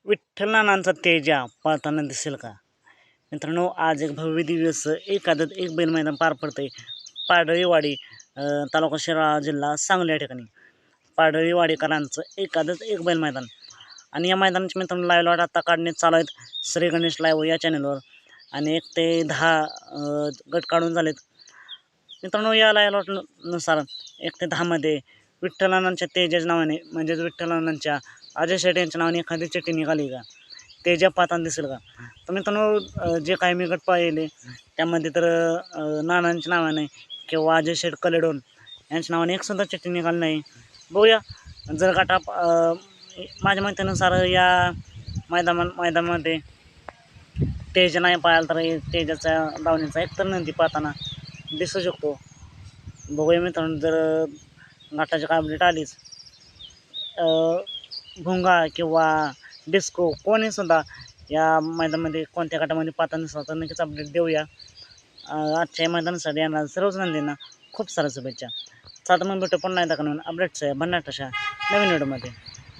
विठ्ठल नानांचा तेजा पळताना दिसेल का? मित्रांनो, आज एक भव्य दिवस एक आदत एक बैल मैदान पार पडतंय पाडळीवाडी तालुका शिराळा जिल्हा सांगली या ठिकाणी. पाडळीवाडीकरांचं एक आदत एक बैल मैदान आणि या मैदानाचे मित्रांनो लाईव्ह लॉट आता काढण्यात चालू आहेत श्री गणेश लाईव्ह या चॅनलवर आणि 1 ते 10 गट काढून झालेत. मित्रांनो, या लाईव्ह लॉटनुसार 1 ते 10 मध्ये विठ्ठलानांच्या तेजाच्या नावाने म्हणजेच विठ्ठलानांच्या अजय शेट यांच्या नावाने एखादी चिठ्ठी निघाली का? तेजा पाहताना दिसेल का? तर मित्रांनो, जे काही मी गट पाहिले त्यामध्ये तर नानांच्या नावाने किंवा अजय शेट कलेडोन यांच्या नावाने एक सुद्धा चिठ्ठी निघाली नाही. बघूया, जर गटा माझ्या माहितीनुसार या मैदानामध्ये तेज नाही पाहायला तर तेजाच्या दावणीचा एकतर नंदी पाहताना दिसू शकतो. बघूया मित्रांनो, जर गटाची काय अपडेट आलीच भुंगा किंवा डिस्को कोणीसुद्धा या मैदानामध्ये कोणत्या गटामध्ये पाहताना दिसला तर नक्कीच अपडेट देऊया. आजच्या मैदानासाठी येणार सर्वच नंदींना खूप साऱ्या शुभेच्छा. चला तर मग भेटू पुन्हा एकदा अपडेट्स आहे भन्नाट अशा नवीन व्हिडिओमध्ये.